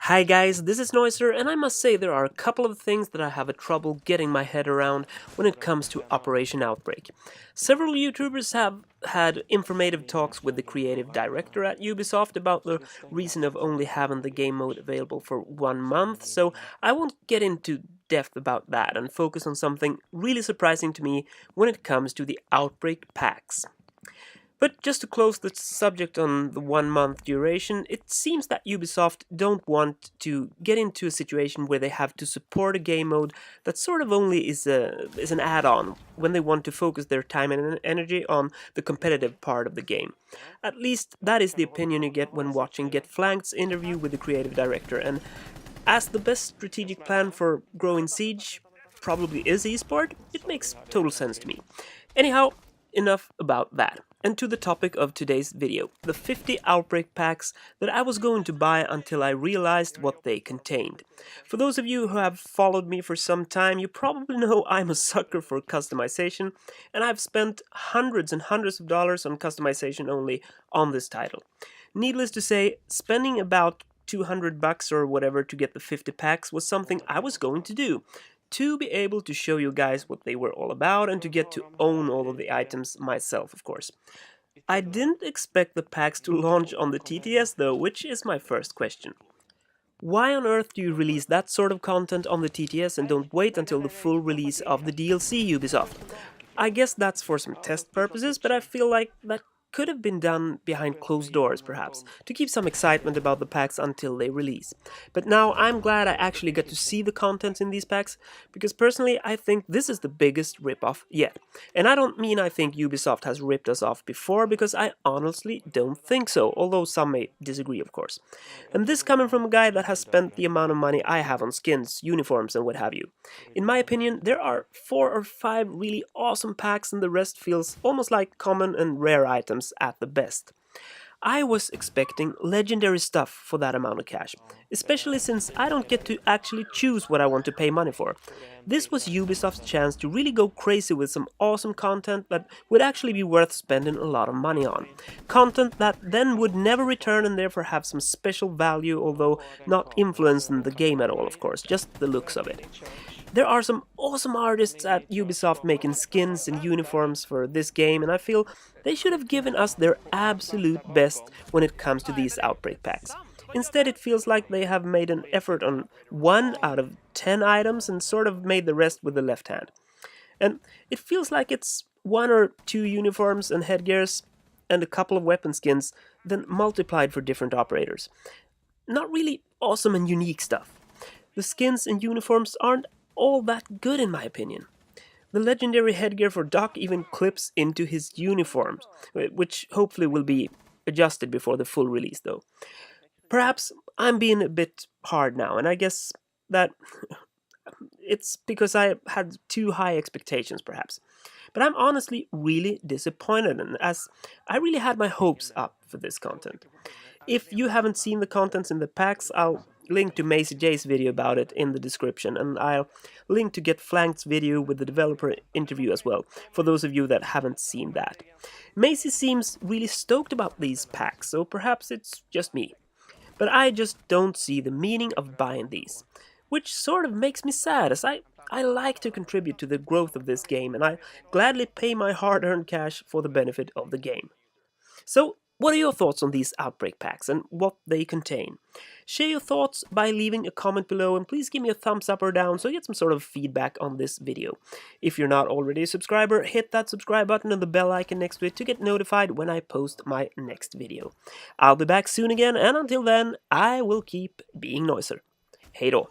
Hi guys, this is Noiser, and I must say there are a couple of things that I have a trouble getting my head around when it comes to Operation Outbreak. Several YouTubers have had informative talks with the creative director at Ubisoft about the reason of only having the game mode available for 1 month, so I won't get into depth about that and focus on something really surprising to me when it comes to the Outbreak packs. But just to close the subject on the 1 month duration, it seems that Ubisoft don't want to get into a situation where they have to support a game mode that sort of only is an add-on when they want to focus their time and energy on the competitive part of the game. At least that is the opinion you get when watching Get Flanked's interview with the creative director, and as the best strategic plan for growing Siege probably is esport, it makes total sense to me. Anyhow, enough about that. And to the topic of today's video, the 50 Outbreak packs that I was going to buy until I realized what they contained. For those of you who have followed me for some time, you probably know I'm a sucker for customization, and I've spent hundreds and hundreds of dollars on customization only on this title. Needless to say, spending about $200 or whatever to get the 50 packs was something I was going to do, to be able to show you guys what they were all about and to get to own all of the items myself, of course. I didn't expect the packs to launch on the TTS though, which is my first question. Why on earth do you release that sort of content on the TTS and don't wait until the full release of the DLC, Ubisoft? I guess that's for some test purposes, but I feel like that could have been done behind closed doors, perhaps, to keep some excitement about the packs until they release. But now I'm glad I actually get to see the contents in these packs, because personally I think this is the biggest ripoff yet. And I don't mean I think Ubisoft has ripped us off before, because I honestly don't think so, although some may disagree, of course. And this coming from a guy that has spent the amount of money I have on skins, uniforms, and what have you. In my opinion, there are 4 or 5 really awesome packs, and the rest feels almost like common and rare items at the best. I was expecting legendary stuff for that amount of cash, especially since I don't get to actually choose what I want to pay money for. This was Ubisoft's chance to really go crazy with some awesome content that would actually be worth spending a lot of money on. Content that then would never return and therefore have some special value, although not influencing the game at all, of course, just the looks of it. There are some awesome artists at Ubisoft making skins and uniforms for this game, and I feel they should have given us their absolute best when it comes to these Outbreak packs. Instead, it feels like they have made an effort on 1 out of 10 items and sort of made the rest with the left hand. And it feels like it's 1 or 2 uniforms and headgears and a couple of weapon skins, then multiplied for different operators. Not really awesome and unique stuff. The skins and uniforms aren't all that good in my opinion. The legendary headgear for Doc even clips into his uniform, which hopefully will be adjusted before the full release though. Perhaps I'm being a bit hard now, and I guess that it's because I had too high expectations perhaps. But I'm honestly really disappointed, and as I really had my hopes up for this content. If you haven't seen the contents in the packs, I'll link to Macy J's video about it in the description, and I'll link to Get Flanked's video with the developer interview as well, for those of you that haven't seen that. Macy seems really stoked about these packs, so perhaps it's just me. But I just don't see the meaning of buying these, which sort of makes me sad, as I like to contribute to the growth of this game, and I gladly pay my hard-earned cash for the benefit of the game. So, what are your thoughts on these Outbreak packs and what they contain? Share your thoughts by leaving a comment below, and please give me a thumbs up or down so I get some sort of feedback on this video. If you're not already a subscriber, hit that subscribe button and the bell icon next to it to get notified when I post my next video. I'll be back soon again, and until then, I will keep being Noiser. Hej då!